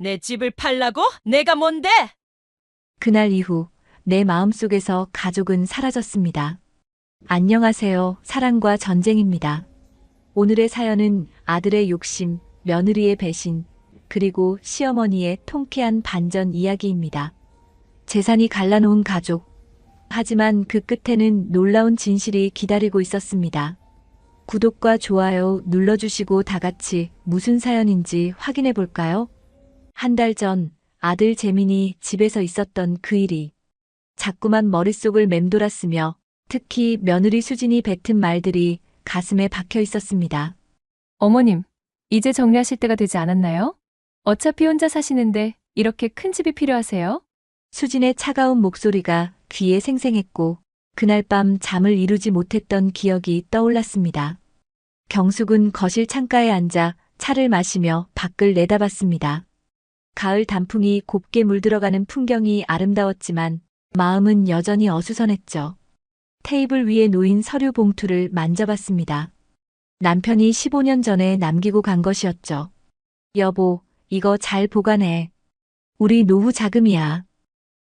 내 집을 팔라고? 내가 뭔데? 그날 이후 내 마음속에서 가족은 사라졌습니다. 안녕하세요. 사랑과 전쟁입니다. 오늘의 사연은 아들의 욕심, 며느리의 배신, 그리고 시어머니의 통쾌한 반전 이야기입니다. 재산이 갈라놓은 가족. 하지만 그 끝에는 놀라운 진실이 기다리고 있었습니다. 구독과 좋아요 눌러주시고 다 같이 무슨 사연인지 확인해 볼까요? 한 달 전 아들 재민이 집에서 있었던 그 일이 자꾸만 머릿속을 맴돌았으며 특히 며느리 수진이 뱉은 말들이 가슴에 박혀 있었습니다. 어머님, 이제 정리하실 때가 되지 않았나요? 어차피 혼자 사시는데 이렇게 큰 집이 필요하세요? 수진의 차가운 목소리가 귀에 생생했고 그날 밤 잠을 이루지 못했던 기억이 떠올랐습니다. 경숙은 거실 창가에 앉아 차를 마시며 밖을 내다봤습니다. 가을 단풍이 곱게 물들어가는 풍경이 아름다웠지만 마음은 여전히 어수선했죠. 테이블 위에 놓인 서류 봉투를 만져봤습니다. 남편이 15년 전에 남기고 간 것이었죠. 여보, 이거 잘 보관해. 우리 노후 자금이야.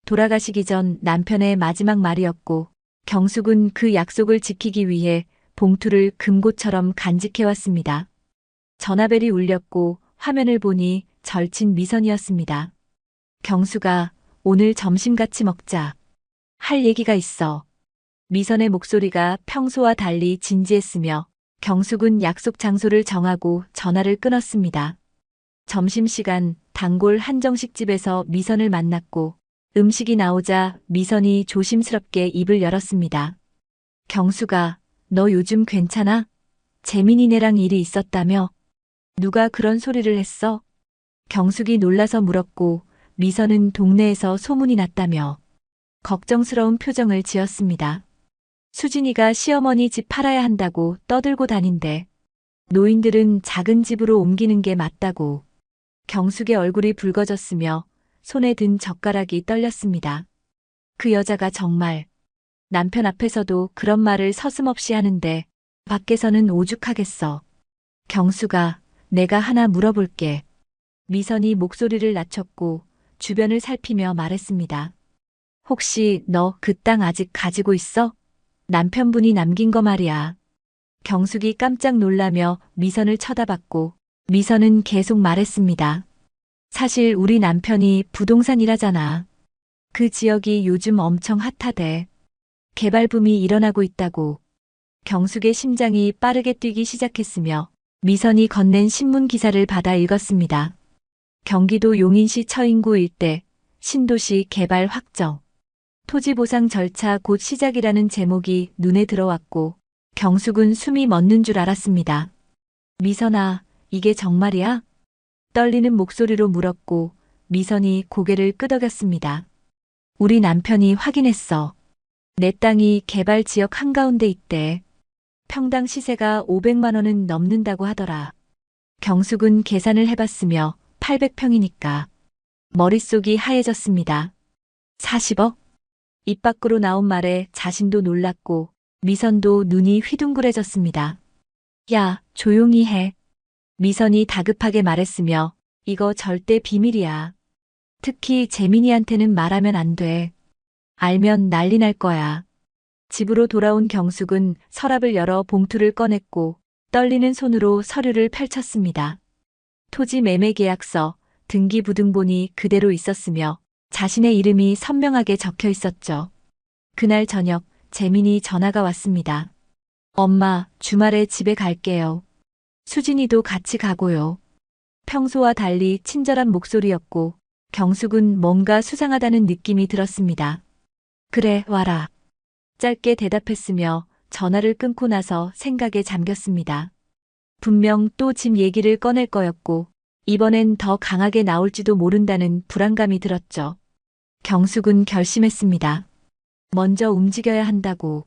돌아가시기 전 남편의 마지막 말이었고 경숙은 그 약속을 지키기 위해 봉투를 금고처럼 간직해왔습니다. 전화벨이 울렸고 화면을 보니 절친 미선이었습니다. 경수가 오늘 점심 같이 먹자. 할 얘기가 있어. 미선의 목소리가 평소와 달리 진지했으며 경숙은 약속 장소를 정하고 전화를 끊었습니다. 점심시간 단골 한정식집에서 미선을 만났고 음식이 나오자 미선이 조심스럽게 입을 열었습니다. 경수가 너 요즘 괜찮아? 재민이네랑 일이 있었다며? 누가 그런 소리를 했어? 경숙이 놀라서 물었고 미선은 동네에서 소문이 났다며 걱정스러운 표정을 지었습니다. 수진이가 시어머니 집 팔아야 한다고 떠들고 다닌대. 노인들은 작은 집으로 옮기는 게 맞다고. 경숙의 얼굴이 붉어졌으며 손에 든 젓가락이 떨렸습니다. 그 여자가 정말 남편 앞에서도 그런 말을 서슴없이 하는데 밖에서는 오죽하겠어. 경수가 내가 하나 물어볼게. 미선이 목소리를 낮췄고 주변을 살피며 말했습니다. 혹시 너 그 땅 아직 가지고 있어? 남편분이 남긴 거 말이야. 경숙이 깜짝 놀라며 미선을 쳐다봤고 미선은 계속 말했습니다. 사실 우리 남편이 부동산 일하잖아. 그 지역이 요즘 엄청 핫하대. 개발붐이 일어나고 있다고. 경숙의 심장이 빠르게 뛰기 시작했으며 미선이 건넨 신문 기사를 받아 읽었습니다. 경기도 용인시 처인구 일대 신도시 개발 확정. 토지 보상 절차 곧 시작이라는 제목이 눈에 들어왔고 경숙은 숨이 멎는 줄 알았습니다. 미선아, 이게 정말이야? 떨리는 목소리로 물었고 미선이 고개를 끄덕였습니다. 우리 남편이 확인했어. 내 땅이 개발 지역 한가운데 있대. 평당 시세가 500만 원은 넘는다고 하더라. 경숙은 계산을 해봤으며 800평이니까. 머릿속이 하얘졌습니다. 40억? 입 밖으로 나온 말에 자신도 놀랐고 미선도 눈이 휘둥그레졌습니다. 야, 조용히 해. 미선이 다급하게 말했으며 이거 절대 비밀이야. 특히 재민이한테는 말하면 안 돼. 알면 난리 날 거야. 집으로 돌아온 경숙은 서랍을 열어 봉투를 꺼냈고 떨리는 손으로 서류를 펼쳤습니다. 토지 매매 계약서, 등기부등본이 그대로 있었으며 자신의 이름이 선명하게 적혀 있었죠. 그날 저녁 재민이 전화가 왔습니다. 엄마, 주말에 집에 갈게요. 수진이도 같이 가고요. 평소와 달리 친절한 목소리였고 경숙은 뭔가 수상하다는 느낌이 들었습니다. 그래, 와라. 짧게 대답했으며 전화를 끊고 나서 생각에 잠겼습니다. 분명 또 집 얘기를 꺼낼 거였고 이번엔 더 강하게 나올지도 모른다는 불안감이 들었죠. 경숙은 결심했습니다. 먼저 움직여야 한다고.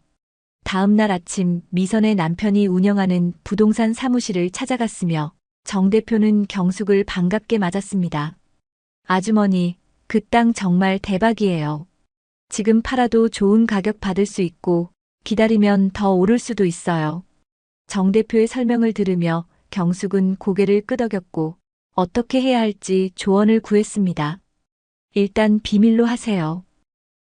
다음 날 아침 미선의 남편이 운영하는 부동산 사무실을 찾아갔으며 정 대표는 경숙을 반갑게 맞았습니다. 아주머니, 그 땅 정말 대박이에요. 지금 팔아도 좋은 가격 받을 수 있고 기다리면 더 오를 수도 있어요. 정 대표의 설명을 들으며 경숙은 고개를 끄덕였고 어떻게 해야 할지 조언을 구했습니다. 일단 비밀로 하세요.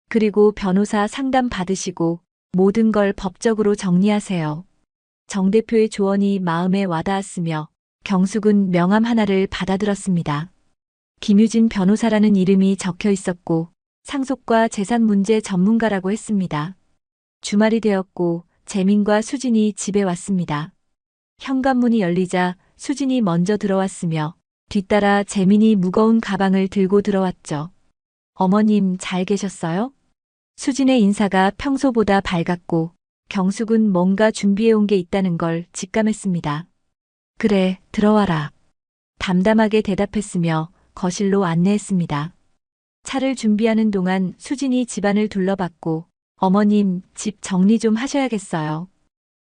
그리고 변호사 상담 받으시고 모든 걸 법적으로 정리하세요. 정 대표의 조언이 마음에 와닿았으며 경숙은 명함 하나를 받아들었습니다. 김유진 변호사라는 이름이 적혀 있었고 상속과 재산 문제 전문가라고 했습니다. 주말이 되었고 재민과 수진이 집에 왔습니다. 현관문이 열리자 수진이 먼저 들어왔으며 뒤따라 재민이 무거운 가방을 들고 들어왔죠. 어머님 잘 계셨어요? 수진의 인사가 평소보다 밝았고 경숙은 뭔가 준비해온 게 있다는 걸 직감했습니다. 그래, 들어와라. 담담하게 대답했으며 거실로 안내했습니다. 차를 준비하는 동안 수진이 집안을 둘러봤고 어머님 집 정리 좀 하셔야겠어요.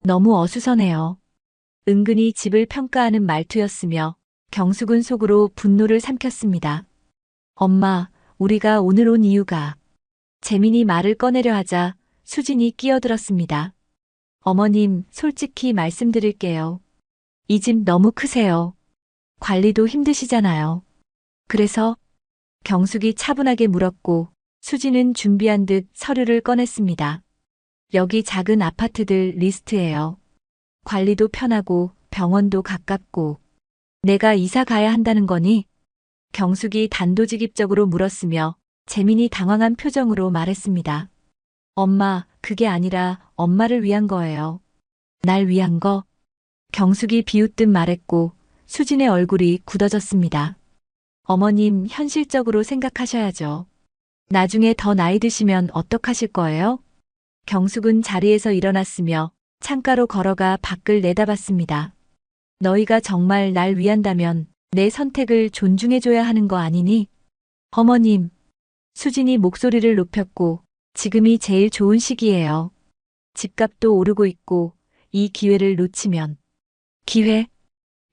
너무 어수선해요. 은근히 집을 평가하는 말투였으며 경숙은 속으로 분노를 삼켰습니다. 엄마, 우리가 오늘 온 이유가 재민이 말을 꺼내려 하자 수진이 끼어들었습니다. 어머님, 솔직히 말씀드릴게요. 이 집 너무 크세요. 관리도 힘드시잖아요. 그래서 경숙이 차분하게 물었고 수진은 준비한 듯 서류를 꺼냈습니다. 여기 작은 아파트들 리스트예요. 관리도 편하고 병원도 가깝고 내가 이사 가야 한다는 거니? 경숙이 단도직입적으로 물었으며 재민이 당황한 표정으로 말했습니다. 엄마, 그게 아니라 엄마를 위한 거예요. 날 위한 거? 경숙이 비웃듯 말했고 수진의 얼굴이 굳어졌습니다. 어머님, 현실적으로 생각하셔야죠. 나중에 더 나이 드시면 어떡하실 거예요? 경숙은 자리에서 일어났으며 창가로 걸어가 밖을 내다봤습니다. 너희가 정말 날 위한다면 내 선택을 존중해줘야 하는 거 아니니? 어머님. 수진이 목소리를 높였고 지금이 제일 좋은 시기예요. 집값도 오르고 있고 이 기회를 놓치면. 기회?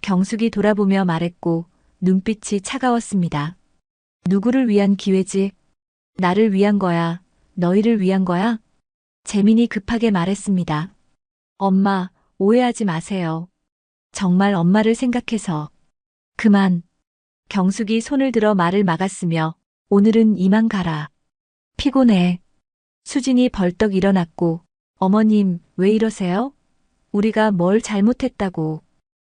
경숙이 돌아보며 말했고 눈빛이 차가웠습니다. 누구를 위한 기회지? 나를 위한 거야? 너희를 위한 거야? 재민이 급하게 말했습니다. 엄마, 오해하지 마세요. 정말 엄마를 생각해서. 그만. 경숙이 손을 들어 말을 막았으며 오늘은 이만 가라. 피곤해. 수진이 벌떡 일어났고 어머님, 왜 이러세요? 우리가 뭘 잘못했다고.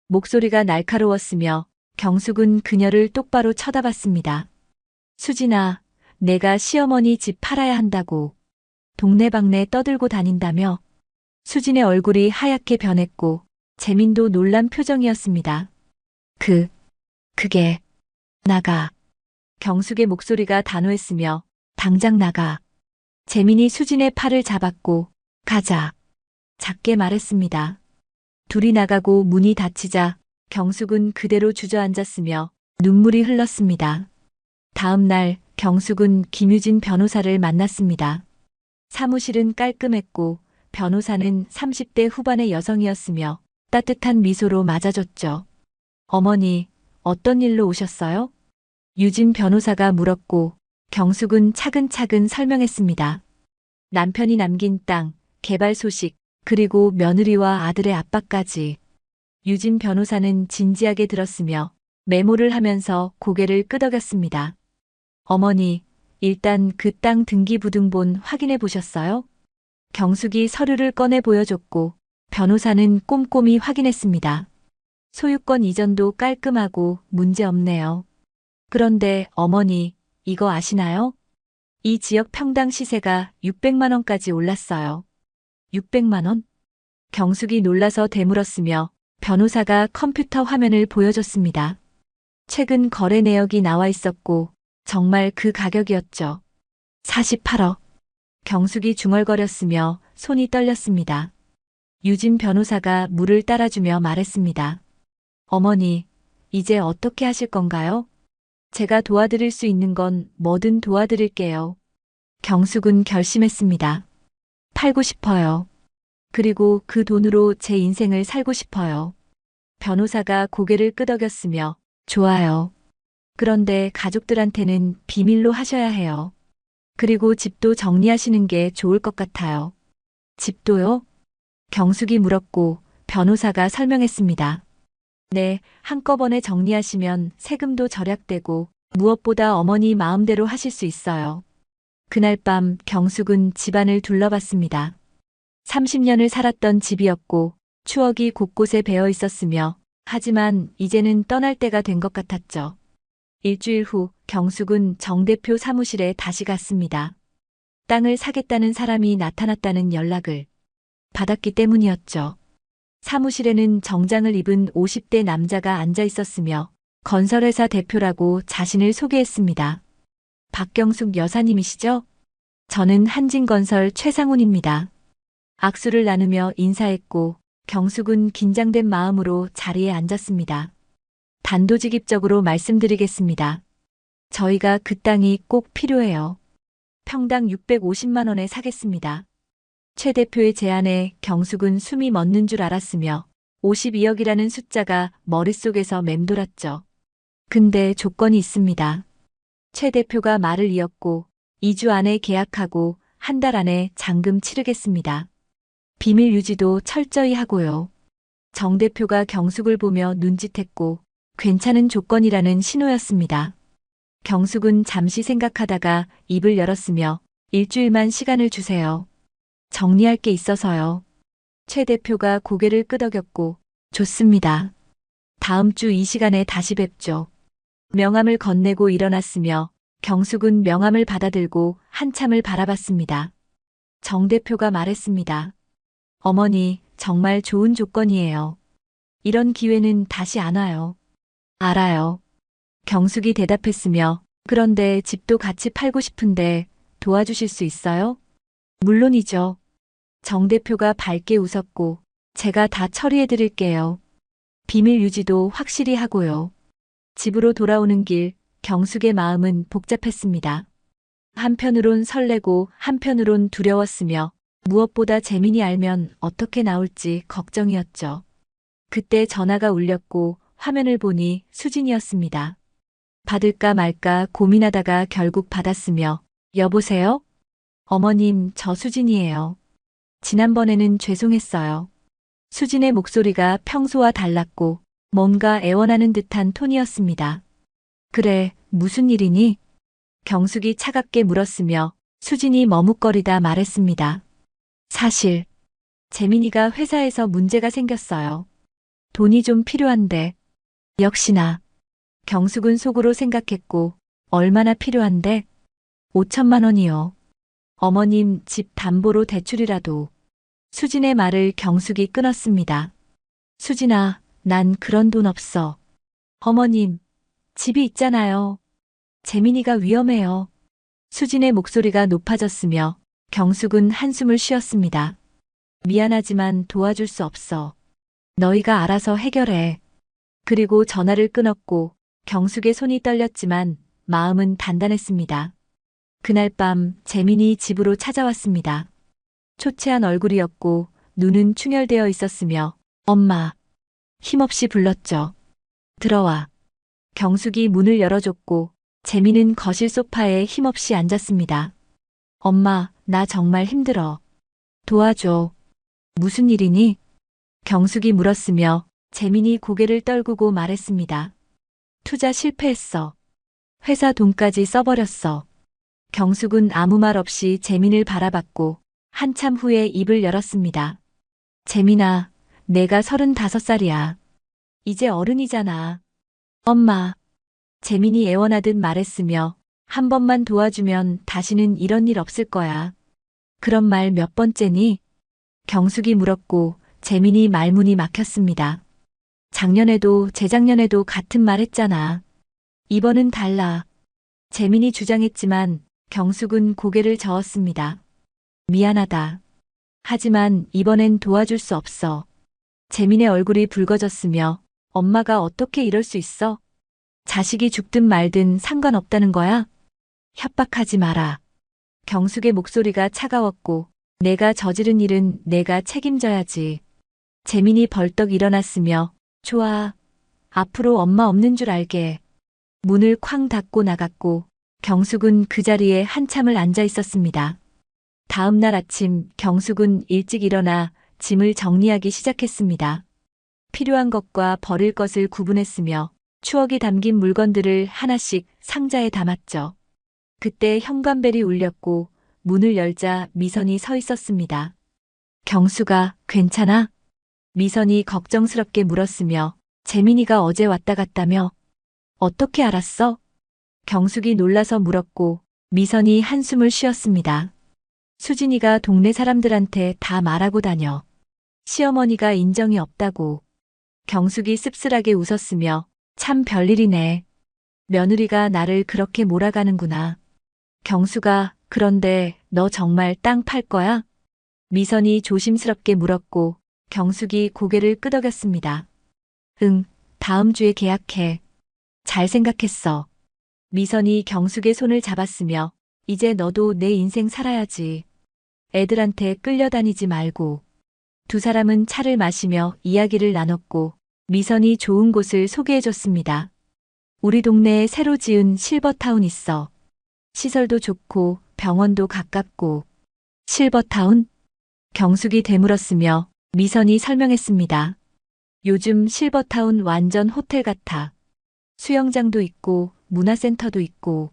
목소리가 날카로웠으며 경숙은 그녀를 똑바로 쳐다봤습니다. 수진아, 내가 시어머니 집 팔아야 한다고 동네방네 떠들고 다닌다며? 수진의 얼굴이 하얗게 변했고 재민도 놀란 표정이었습니다. 그게 나가. 경숙의 목소리가 단호했으며 당장 나가. 재민이 수진의 팔을 잡았고 가자. 작게 말했습니다. 둘이 나가고 문이 닫히자 경숙은 그대로 주저앉았으며 눈물이 흘렀습니다. 다음 날 경숙은 김유진 변호사를 만났습니다. 사무실은 깔끔했고 변호사는 30대 후반의 여성이었으며 따뜻한 미소로 맞아줬죠. 어머니, 어떤 일로 오셨어요? 유진 변호사가 물었고 경숙은 차근차근 설명했습니다. 남편이 남긴 땅, 개발 소식, 그리고 며느리와 아들의 압박까지. 유진 변호사는 진지하게 들었으며 메모를 하면서 고개를 끄덕였습니다. 어머니, 일단 그 땅 등기부등본 확인해 보셨어요? 경숙이 서류를 꺼내 보여줬고 변호사는 꼼꼼히 확인했습니다. 소유권 이전도 깔끔하고 문제 없네요. 그런데 어머니, 이거 아시나요? 이 지역 평당 시세가 600만 원까지 올랐어요. 600만 원? 경숙이 놀라서 되물었으며 변호사가 컴퓨터 화면을 보여줬습니다. 최근 거래 내역이 나와 있었고 정말 그 가격이었죠. 48억. 경숙이 중얼거렸으며 손이 떨렸습니다. 유진 변호사가 물을 따라주며 말했습니다. 어머니, 이제 어떻게 하실 건가요? 제가 도와드릴 수 있는 건 뭐든 도와드릴게요. 경숙은 결심했습니다. 팔고 싶어요. 그리고 그 돈으로 제 인생을 살고 싶어요. 변호사가 고개를 끄덕였으며 좋아요. 그런데 가족들한테는 비밀로 하셔야 해요. 그리고 집도 정리하시는 게 좋을 것 같아요. 집도요? 경숙이 물었고 변호사가 설명했습니다. 네, 한꺼번에 정리하시면 세금도 절약되고 무엇보다 어머니 마음대로 하실 수 있어요. 그날 밤 경숙은 집안을 둘러봤습니다. 30년을 살았던 집이었고 추억이 곳곳에 배어 있었으며 하지만 이제는 떠날 때가 된 것 같았죠. 일주일 후 경숙은 정 대표 사무실에 다시 갔습니다. 땅을 사겠다는 사람이 나타났다는 연락을 받았기 때문이었죠. 사무실에는 정장을 입은 50대 남자가 앉아 있었으며 건설회사 대표라고 자신을 소개했습니다. 박경숙 여사님이시죠? 저는 한진건설 최상훈입니다. 악수를 나누며 인사했고 경숙은 긴장된 마음으로 자리에 앉았습니다. 단도직입적으로 말씀드리겠습니다. 저희가 그 땅이 꼭 필요해요. 평당 650만 원에 사겠습니다. 최 대표의 제안에 경숙은 숨이 멎는 줄 알았으며 52억이라는 숫자가 머릿속에서 맴돌았죠. 근데 조건이 있습니다. 최 대표가 말을 이었고 2주 안에 계약하고 한 달 안에 잔금 치르겠습니다. 비밀 유지도 철저히 하고요. 정 대표가 경숙을 보며 눈짓했고 괜찮은 조건이라는 신호였습니다. 경숙은 잠시 생각하다가 입을 열었으며 일주일만 시간을 주세요. 정리할 게 있어서요. 최 대표가 고개를 끄덕였고 좋습니다. 다음 주 이 시간에 다시 뵙죠. 명함을 건네고 일어났으며 경숙은 명함을 받아들고 한참을 바라봤습니다. 정 대표가 말했습니다. 어머니, 정말 좋은 조건이에요. 이런 기회는 다시 안 와요. 알아요. 경숙이 대답했으며 그런데 집도 같이 팔고 싶은데 도와주실 수 있어요? 물론이죠. 정 대표가 밝게 웃었고 제가 다 처리해 드릴게요. 비밀 유지도 확실히 하고요. 집으로 돌아오는 길 경숙의 마음은 복잡했습니다. 한편으론 설레고 한편으론 두려웠으며 무엇보다 재민이 알면 어떻게 나올지 걱정이었죠. 그때 전화가 울렸고 화면을 보니 수진이었습니다. 받을까 말까 고민하다가 결국 받았으며 여보세요? 어머님, 저 수진이에요. 지난번에는 죄송했어요. 수진의 목소리가 평소와 달랐고 뭔가 애원하는 듯한 톤이었습니다. 그래, 무슨 일이니? 경숙이 차갑게 물었으며 수진이 머뭇거리다 말했습니다. 사실 재민이가 회사에서 문제가 생겼어요. 돈이 좀 필요한데. 역시나. 경숙은 속으로 생각했고 얼마나 필요한데? 5천만 원이요. 어머님 집 담보로 대출이라도. 수진의 말을 경숙이 끊었습니다. 수진아, 난 그런 돈 없어. 어머님, 집이 있잖아요. 재민이가 위험해요. 수진의 목소리가 높아졌으며 경숙은 한숨을 쉬었습니다. 미안하지만 도와줄 수 없어. 너희가 알아서 해결해. 그리고 전화를 끊었고 경숙의 손이 떨렸지만 마음은 단단했습니다. 그날 밤 재민이 집으로 찾아왔습니다. 초췌한 얼굴이었고 눈은 충혈되어 있었으며 엄마. 힘없이 불렀죠. 들어와. 경숙이 문을 열어줬고 재민은 거실 소파에 힘없이 앉았습니다. 엄마, 나 정말 힘들어. 도와줘. 무슨 일이니? 경숙이 물었으며 재민이 고개를 떨구고 말했습니다. 투자 실패했어. 회사 돈까지 써버렸어. 경숙은 아무 말 없이 재민을 바라봤고 한참 후에 입을 열었습니다. 재민아, 내가 35살이야. 이제 어른이잖아. 엄마. 재민이 애원하듯 말했으며 한 번만 도와주면 다시는 이런 일 없을 거야. 그런 말 몇 번째니? 경숙이 물었고 재민이 말문이 막혔습니다. 작년에도 재작년에도 같은 말 했잖아. 이번은 달라. 재민이 주장했지만 경숙은 고개를 저었습니다. 미안하다. 하지만 이번엔 도와줄 수 없어. 재민의 얼굴이 붉어졌으며 엄마가 어떻게 이럴 수 있어? 자식이 죽든 말든 상관없다는 거야? 협박하지 마라. 경숙의 목소리가 차가웠고 내가 저지른 일은 내가 책임져야지. 재민이 벌떡 일어났으며 좋아. 앞으로 엄마 없는 줄 알게. 문을 쾅 닫고 나갔고 경숙은 그 자리에 한참을 앉아 있었습니다. 다음 날 아침 경숙은 일찍 일어나 짐을 정리하기 시작했습니다. 필요한 것과 버릴 것을 구분했으며 추억이 담긴 물건들을 하나씩 상자에 담았죠. 그때 현관벨이 울렸고 문을 열자 미선이 서 있었습니다. 경수가 괜찮아? 미선이 걱정스럽게 물었으며 재민이가 어제 왔다 갔다며? 어떻게 알았어? 경숙이 놀라서 물었고 미선이 한숨을 쉬었습니다. 수진이가 동네 사람들한테 다 말하고 다녀. 시어머니가 인정이 없다고. 경숙이 씁쓸하게 웃었으며 참 별일이네. 며느리가 나를 그렇게 몰아가는구나. 경수가 그런데 너 정말 땅 팔 거야? 미선이 조심스럽게 물었고 경숙이 고개를 끄덕였습니다. 응, 다음 주에 계약해. 잘 생각했어. 미선이 경숙의 손을 잡았으며 이제 너도 내 인생 살아야지. 애들한테 끌려다니지 말고. 두 사람은 차를 마시며 이야기를 나눴고 미선이 좋은 곳을 소개해줬습니다. 우리 동네에 새로 지은 실버타운 있어. 시설도 좋고 병원도 가깝고. 실버타운? 경숙이 되물었으며 미선이 설명했습니다. 요즘 실버타운 완전 호텔 같아. 수영장도 있고 문화센터도 있고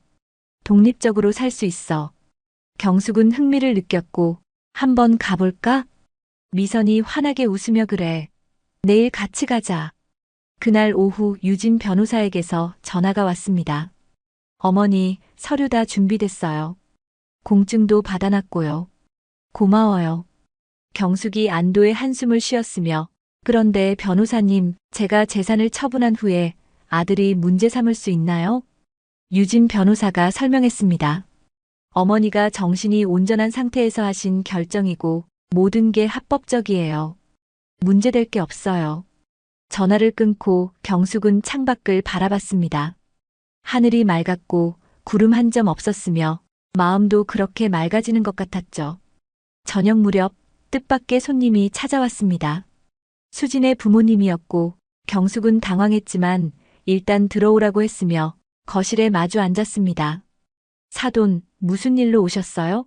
독립적으로 살 수 있어. 경숙은 흥미를 느꼈고 한번 가볼까? 미선이 환하게 웃으며 그래. 내일 같이 가자. 그날 오후 유진 변호사에게서 전화가 왔습니다. 어머니, 서류 다 준비됐어요. 공증도 받아놨고요. 고마워요. 경숙이 안도의 한숨을 쉬었으며 그런데 변호사님, 제가 재산을 처분한 후에 아들이 문제 삼을 수 있나요? 유진 변호사가 설명했습니다. 어머니가 정신이 온전한 상태에서 하신 결정이고 모든 게 합법적이에요. 문제될 게 없어요. 전화를 끊고 경숙은 창밖을 바라봤습니다. 하늘이 맑았고 구름 한 점 없었으며 마음도 그렇게 맑아지는 것 같았죠. 저녁 무렵 뜻밖의 손님이 찾아왔습니다. 수진의 부모님이었고 경숙은 당황했지만 일단 들어오라고 했으며 거실에 마주 앉았습니다. 사돈, 무슨 일로 오셨어요?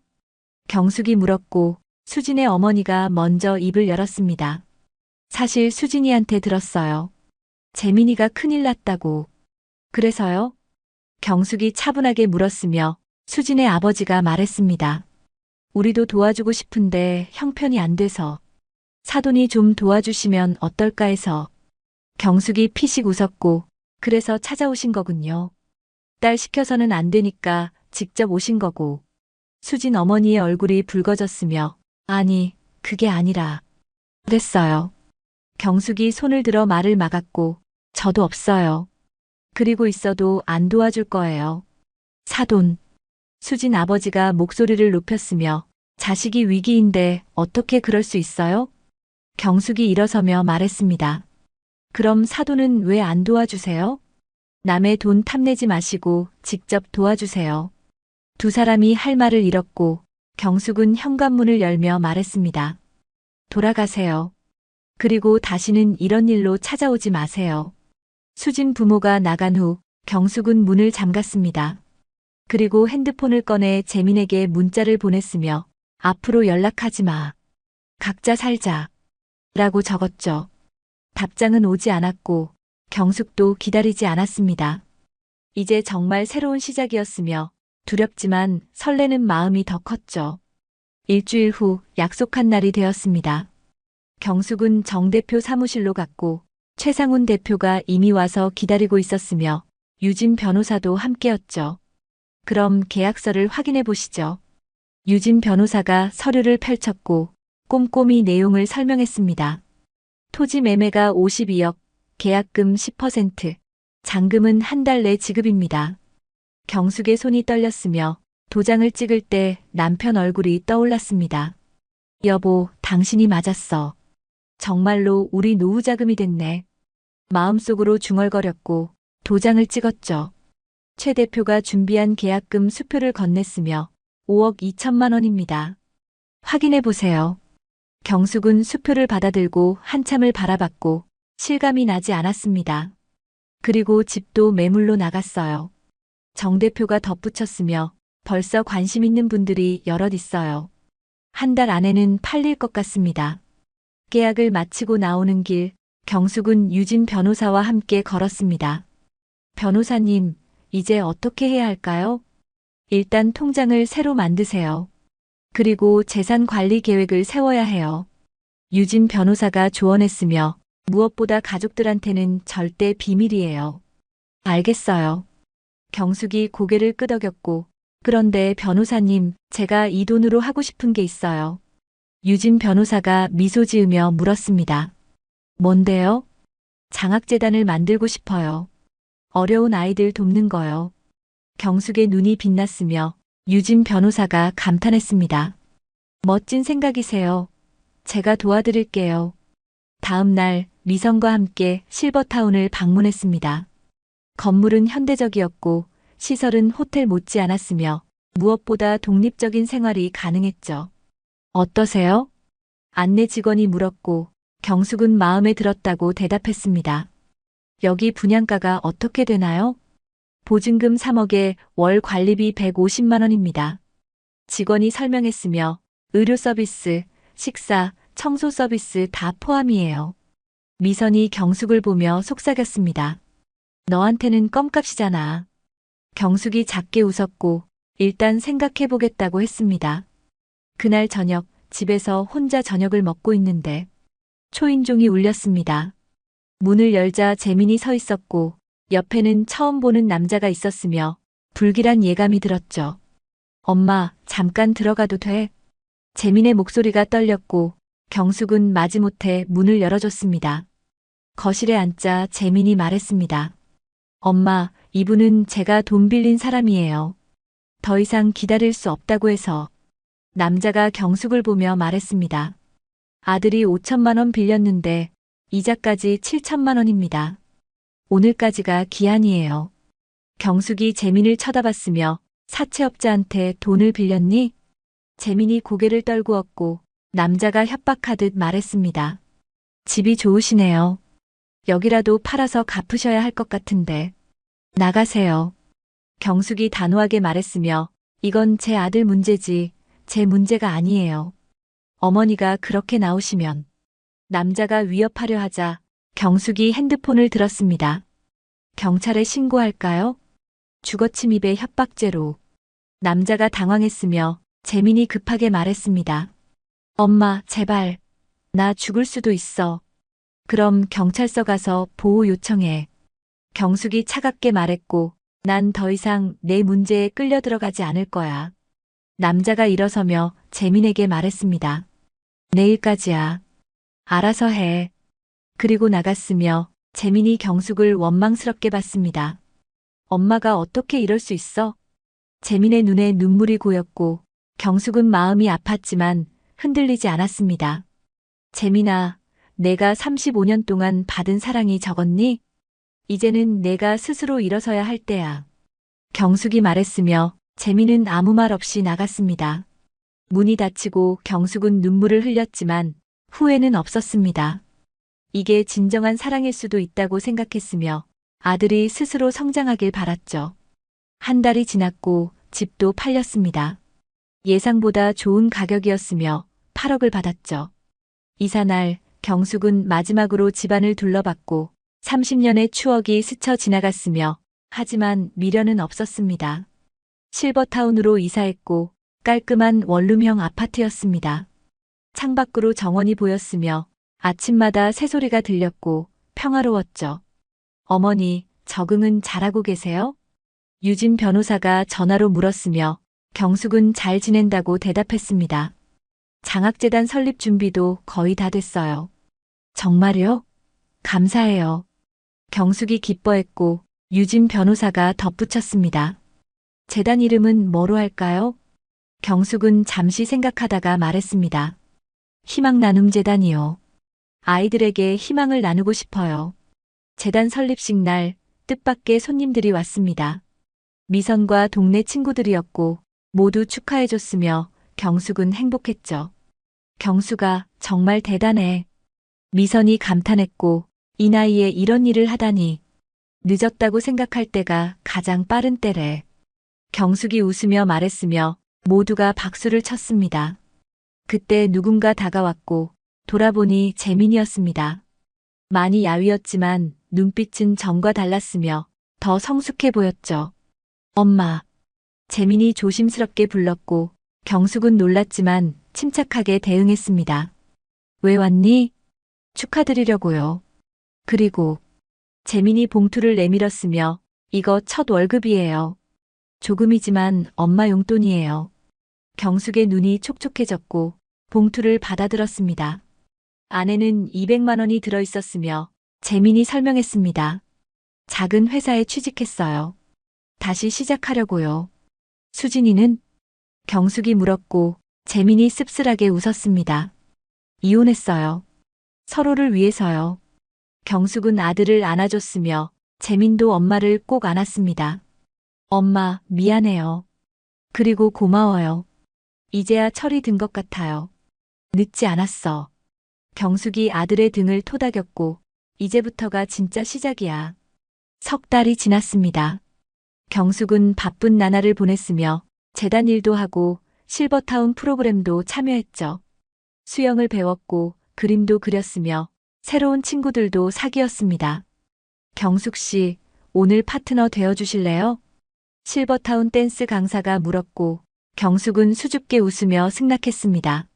경숙이 물었고 수진의 어머니가 먼저 입을 열었습니다. 사실 수진이한테 들었어요. 재민이가 큰일 났다고. 그래서요? 경숙이 차분하게 물었으며 수진의 아버지가 말했습니다. 우리도 도와주고 싶은데 형편이 안 돼서. 사돈이 좀 도와주시면 어떨까 해서. 경숙이 피식 웃었고 그래서 찾아오신 거군요. 딸 시켜서는 안 되니까 직접 오신 거고. 수진 어머니의 얼굴이 붉어졌으며 아니, 그게 아니라. 그랬어요. 경숙이 손을 들어 말을 막았고 저도 없어요. 그리고 있어도 안 도와줄 거예요. 사돈. 수진 아버지가 목소리를 높였으며 자식이 위기인데 어떻게 그럴 수 있어요? 경숙이 일어서며 말했습니다. 그럼 사돈은 왜 안 도와주세요? 남의 돈 탐내지 마시고 직접 도와주세요. 두 사람이 할 말을 잃었고 경숙은 현관문을 열며 말했습니다. 돌아가세요. 그리고 다시는 이런 일로 찾아오지 마세요. 수진 부모가 나간 후 경숙은 문을 잠갔습니다. 그리고 핸드폰을 꺼내 재민에게 문자를 보냈으며 앞으로 연락하지 마. 각자 살자. 라고 적었죠. 답장은 오지 않았고 경숙도 기다리지 않았습니다. 이제 정말 새로운 시작이었으며 두렵지만 설레는 마음이 더 컸죠. 일주일 후 약속한 날이 되었습니다. 경숙은 정 대표 사무실로 갔고 최상훈 대표가 이미 와서 기다리고 있었으며 유진 변호사도 함께였죠. 그럼 계약서를 확인해 보시죠. 유진 변호사가 서류를 펼쳤고 꼼꼼히 내용을 설명했습니다. 토지 매매가 52억, 계약금 10%, 잔금은 한 달 내 지급입니다. 경숙의 손이 떨렸으며 도장을 찍을 때 남편 얼굴이 떠올랐습니다. 여보, 당신이 맞았어. 정말로 우리 노후 자금이 됐네. 마음속으로 중얼거렸고 도장을 찍었죠. 최 대표가 준비한 계약금 수표를 건넸으며 5억 2천만 원입니다. 확인해 보세요. 경숙은 수표를 받아들고 한참을 바라봤고 실감이 나지 않았습니다. 그리고 집도 매물로 나갔어요. 정 대표가 덧붙였으며 벌써 관심 있는 분들이 여럿 있어요. 한 달 안에는 팔릴 것 같습니다. 계약을 마치고 나오는 길 경숙은 유진 변호사와 함께 걸었습니다. 변호사님, 이제 어떻게 해야 할까요? 일단 통장을 새로 만드세요. 그리고 재산 관리 계획을 세워야 해요. 유진 변호사가 조언했으며 무엇보다 가족들한테는 절대 비밀이에요. 알겠어요. 경숙이 고개를 끄덕였고, 그런데 변호사님, 제가 이 돈으로 하고 싶은 게 있어요. 유진 변호사가 미소 지으며 물었습니다. 뭔데요? 장학재단을 만들고 싶어요. 어려운 아이들 돕는 거요. 경숙의 눈이 빛났으며 유진 변호사가 감탄했습니다. 멋진 생각이세요. 제가 도와드릴게요. 다음 날 미선과 함께 실버타운을 방문했습니다. 건물은 현대적이었고 시설은 호텔 못지않았으며 무엇보다 독립적인 생활이 가능했죠. 어떠세요? 안내 직원이 물었고 경숙은 마음에 들었다고 대답했습니다. 여기 분양가가 어떻게 되나요? 보증금 3억에 월 관리비 150만 원입니다. 직원이 설명했으며 의료 서비스, 식사, 청소 서비스 다 포함이에요. 미선이 경숙을 보며 속삭였습니다. 너한테는 껌값이잖아. 경숙이 작게 웃었고 일단 생각해보겠다고 했습니다. 그날 저녁 집에서 혼자 저녁을 먹고 있는데 초인종이 울렸습니다. 문을 열자 재민이 서 있었고 옆에는 처음 보는 남자가 있었으며 불길한 예감이 들었죠. 엄마, 잠깐 들어가도 돼? 재민의 목소리가 떨렸고 경숙은 마지못해 문을 열어줬습니다. 거실에 앉자 재민이 말했습니다. 엄마, 이분은 제가 돈 빌린 사람이에요. 더 이상 기다릴 수 없다고 해서. 남자가 경숙을 보며 말했습니다. 아들이 5천만 원 빌렸는데 이자까지 7천만 원입니다. 오늘까지가 기한이에요. 경숙이 재민을 쳐다봤으며 사채업자한테 돈을 빌렸니? 재민이 고개를 떨구었고 남자가 협박하듯 말했습니다. 집이 좋으시네요. 여기라도 팔아서 갚으셔야 할 것 같은데. 나가세요. 경숙이 단호하게 말했으며 이건 제 아들 문제지 제 문제가 아니에요. 어머니가 그렇게 나오시면. 남자가 위협하려 하자 경숙이 핸드폰을 들었습니다. 경찰에 신고할까요? 주거침입의 협박죄로. 남자가 당황했으며 재민이 급하게 말했습니다. 엄마, 제발. 나 죽을 수도 있어. 그럼 경찰서 가서 보호 요청해. 경숙이 차갑게 말했고 난 더 이상 내 문제에 끌려 들어가지 않을 거야. 남자가 일어서며 재민에게 말했습니다. 내일까지야. 알아서 해. 그리고 나갔으며 재민이 경숙을 원망스럽게 봤습니다. 엄마가 어떻게 이럴 수 있어? 재민의 눈에 눈물이 고였고 경숙은 마음이 아팠지만 흔들리지 않았습니다. 재민아, 내가 35년 동안 받은 사랑이 적었니? 이제는 내가 스스로 일어서야 할 때야. 경숙이 말했으며 재민은 아무 말 없이 나갔습니다. 문이 닫히고 경숙은 눈물을 흘렸지만 후회는 없었습니다. 이게 진정한 사랑일 수도 있다고 생각했으며 아들이 스스로 성장하길 바랐죠. 한 달이 지났고 집도 팔렸습니다. 예상보다 좋은 가격이었으며 8억을 받았죠. 이사날 경숙은 마지막으로 집안을 둘러봤고 30년의 추억이 스쳐 지나갔으며 하지만 미련은 없었습니다. 실버타운으로 이사했고 깔끔한 원룸형 아파트였습니다. 창밖으로 정원이 보였으며 아침마다 새소리가 들렸고 평화로웠죠. 어머니, 적응은 잘하고 계세요? 유진 변호사가 전화로 물었으며 경숙은 잘 지낸다고 대답했습니다. 장학재단 설립 준비도 거의 다 됐어요. 정말요? 감사해요. 경숙이 기뻐했고 유진 변호사가 덧붙였습니다. 재단 이름은 뭐로 할까요? 경숙은 잠시 생각하다가 말했습니다. 희망나눔재단이요. 아이들에게 희망을 나누고 싶어요. 재단 설립식 날 뜻밖의 손님들이 왔습니다. 미선과 동네 친구들이었고 모두 축하해줬으며 경숙은 행복했죠. 경숙아, 정말 대단해. 미선이 감탄했고 이 나이에 이런 일을 하다니. 늦었다고 생각할 때가 가장 빠른 때래. 경숙이 웃으며 말했으며 모두가 박수를 쳤습니다. 그때 누군가 다가왔고 돌아보니 재민이었습니다. 많이 야위었지만 눈빛은 전과 달랐으며 더 성숙해 보였죠. 엄마. 재민이 조심스럽게 불렀고 경숙은 놀랐지만 침착하게 대응했습니다. 왜 왔니? 축하드리려고요. 그리고 재민이 봉투를 내밀었으며 이거 첫 월급이에요. 조금이지만 엄마 용돈이에요. 경숙의 눈이 촉촉해졌고 봉투를 받아들었습니다. 안에는 200만 원이 들어 있었으며 재민이 설명했습니다. 작은 회사에 취직했어요. 다시 시작하려고요. 수진이는? 경숙이 물었고 재민이 씁쓸하게 웃었습니다. 이혼했어요. 서로를 위해서요. 경숙은 아들을 안아줬으며 재민도 엄마를 꼭 안았습니다. 엄마, 미안해요. 그리고 고마워요. 이제야 철이 든 것 같아요. 늦지 않았어. 경숙이 아들의 등을 토닥였고 이제부터가 진짜 시작이야. 석 달이 지났습니다. 경숙은 바쁜 나날을 보냈으며 재단 일도 하고 실버타운 프로그램도 참여했죠. 수영을 배웠고 그림도 그렸으며 새로운 친구들도 사귀었습니다. 경숙 씨, 오늘 파트너 되어주실래요? 실버타운 댄스 강사가 물었고 경숙은 수줍게 웃으며 승낙했습니다.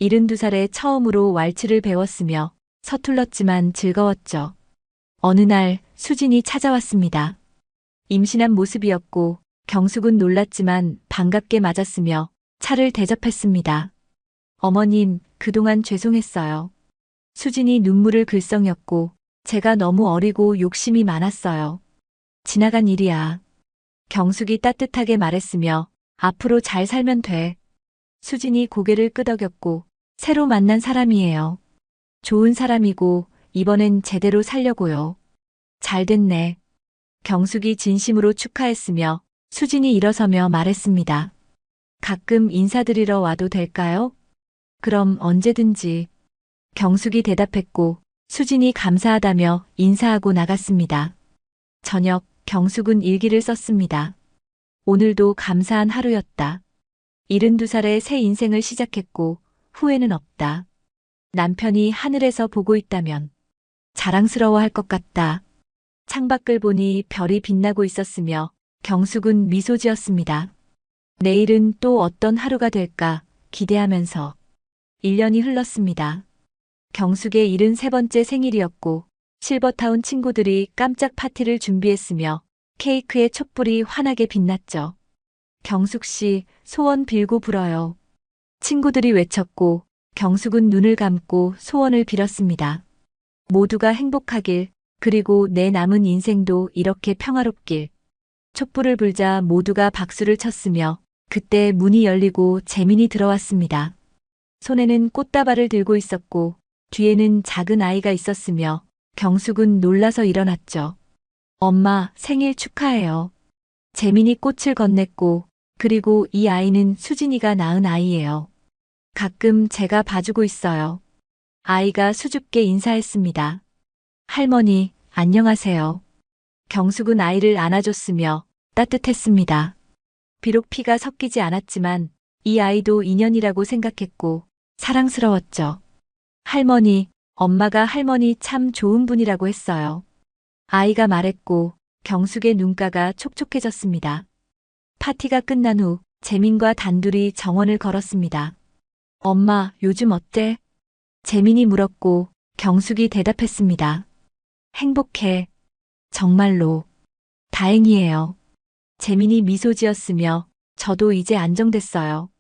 72살에 처음으로 왈츠를 배웠으며 서툴렀지만 즐거웠죠. 어느 날 수진이 찾아왔습니다. 임신한 모습이었고 경숙은 놀랐지만 반갑게 맞았으며 차를 대접했습니다. 어머님, 그동안 죄송했어요. 수진이 눈물을 글썽였고 제가 너무 어리고 욕심이 많았어요. 지나간 일이야. 경숙이 따뜻하게 말했으며 앞으로 잘 살면 돼. 수진이 고개를 끄덕였고 새로 만난 사람이에요. 좋은 사람이고 이번엔 제대로 살려고요. 잘 됐네. 경숙이 진심으로 축하했으며 수진이 일어서며 말했습니다. 가끔 인사드리러 와도 될까요? 그럼 언제든지. 경숙이 대답했고 수진이 감사하다며 인사하고 나갔습니다. 저녁 경숙은 일기를 썼습니다. 오늘도 감사한 하루였다. 72살의 새 인생을 시작했고 후회는 없다. 남편이 하늘에서 보고 있다면 자랑스러워할 것 같다. 창밖을 보니 별이 빛나고 있었으며 경숙은 미소 지었습니다. 내일은 또 어떤 하루가 될까 기대하면서 1년이 흘렀습니다. 경숙의 73번째 생일이었고 실버타운 친구들이 깜짝 파티를 준비했으며 케이크의 촛불이 환하게 빛났죠. 경숙 씨, 소원 빌고 불어요. 친구들이 외쳤고 경숙은 눈을 감고 소원을 빌었습니다. 모두가 행복하길, 그리고 내 남은 인생도 이렇게 평화롭길. 촛불을 불자 모두가 박수를 쳤으며 그때 문이 열리고 재민이 들어왔습니다. 손에는 꽃다발을 들고 있었고 뒤에는 작은 아이가 있었으며 경숙은 놀라서 일어났죠. 엄마, 생일 축하해요. 재민이 꽃을 건넸고 그리고 이 아이는 수진이가 낳은 아이예요. 가끔 제가 봐주고 있어요. 아이가 수줍게 인사했습니다. 할머니, 안녕하세요. 경숙은 아이를 안아줬으며 따뜻했습니다. 비록 피가 섞이지 않았지만 이 아이도 인연이라고 생각했고 사랑스러웠죠. 할머니, 엄마가 할머니 참 좋은 분이라고 했어요. 아이가 말했고 경숙의 눈가가 촉촉해졌습니다. 파티가 끝난 후 재민과 단둘이 정원을 걸었습니다. 엄마, 요즘 어때? 재민이 물었고 경숙이 대답했습니다. 행복해. 정말로. 다행이에요. 재민이 미소 지었으며 저도 이제 안정됐어요.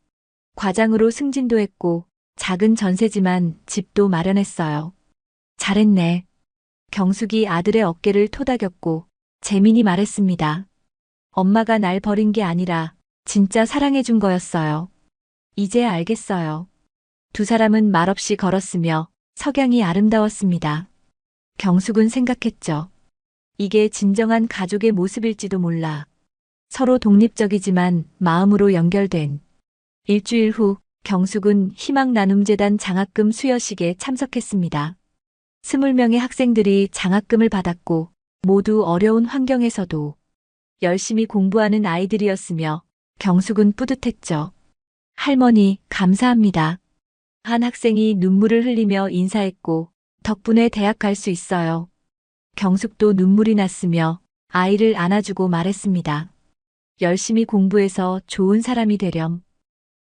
과장으로 승진도 했고 작은 전세지만 집도 마련했어요. 잘했네. 경숙이 아들의 어깨를 토닥였고 재민이 말했습니다. 엄마가 날 버린 게 아니라 진짜 사랑해준 거였어요. 이제 알겠어요. 두 사람은 말없이 걸었으며 석양이 아름다웠습니다. 경숙은 생각했죠. 이게 진정한 가족의 모습일지도 몰라. 서로 독립적이지만 마음으로 연결된. 일주일 후 경숙은 희망나눔재단 장학금 수여식에 참석했습니다. 20명의 학생들이 장학금을 받았고 모두 어려운 환경에서도 열심히 공부하는 아이들이었으며 경숙은 뿌듯했죠. 할머니, 감사합니다. 한 학생이 눈물을 흘리며 인사했고 덕분에 대학 갈 수 있어요. 경숙도 눈물이 났으며 아이를 안아주고 말했습니다. 열심히 공부해서 좋은 사람이 되렴.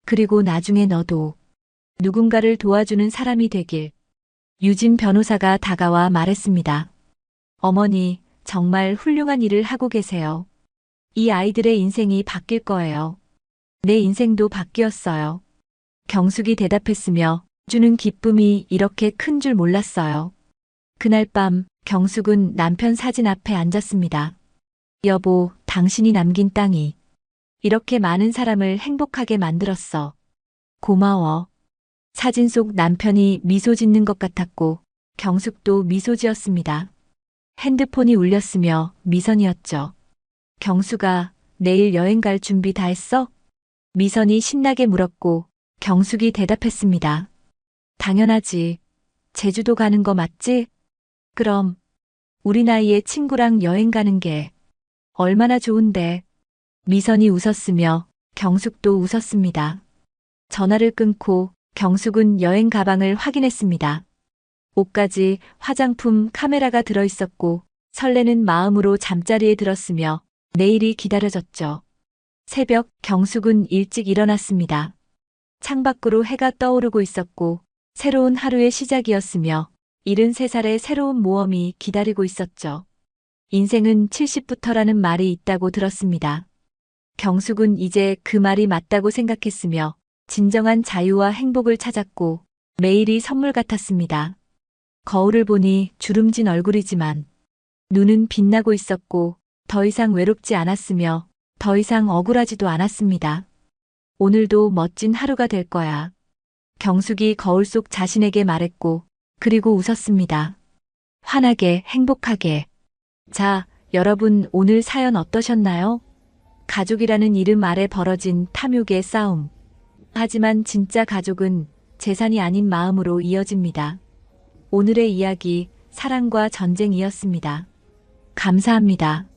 그리고 나중에 너도 누군가를 도와주는 사람이 되길. 유진 변호사가 다가와 말했습니다. 어머니, 정말 훌륭한 일을 하고 계세요. 이 아이들의 인생이 바뀔 거예요. 내 인생도 바뀌었어요. 경숙이 대답했으며 주는 기쁨이 이렇게 큰 줄 몰랐어요. 그날 밤 경숙은 남편 사진 앞에 앉았습니다. 여보, 당신이 남긴 땅이 이렇게 많은 사람을 행복하게 만들었어. 고마워. 사진 속 남편이 미소 짓는 것 같았고 경숙도 미소 지었습니다. 핸드폰이 울렸으며 미선이었죠. 경숙아, 내일 여행 갈 준비 다 했어? 미선이 신나게 물었고 경숙이 대답했습니다. 당연하지. 제주도 가는 거 맞지? 그럼 우리 나이에 친구랑 여행 가는 게 얼마나 좋은데. 미선이 웃었으며 경숙도 웃었습니다. 전화를 끊고 경숙은 여행 가방을 확인했습니다. 옷까지, 화장품, 카메라가 들어있었고 설레는 마음으로 잠자리에 들었으며 내일이 기다려졌죠. 새벽 경숙은 일찍 일어났습니다. 창밖으로 해가 떠오르고 있었고 새로운 하루의 시작이었으며 73살의 새로운 모험이 기다리고 있었죠. 인생은 70부터라는 말이 있다고 들었습니다. 경숙은 이제 그 말이 맞다고 생각했으며 진정한 자유와 행복을 찾았고 매일이 선물 같았습니다. 거울을 보니 주름진 얼굴이지만 눈은 빛나고 있었고 더 이상 외롭지 않았으며 더 이상 억울하지도 않았습니다. 오늘도 멋진 하루가 될 거야. 경숙이 거울 속 자신에게 말했고 그리고 웃었습니다. 환하게, 행복하게. 자, 여러분 오늘 사연 어떠셨나요? 가족이라는 이름 아래 벌어진 탐욕의 싸움. 하지만 진짜 가족은 재산이 아닌 마음으로 이어집니다. 오늘의 이야기, 사랑과 전쟁이었습니다. 감사합니다.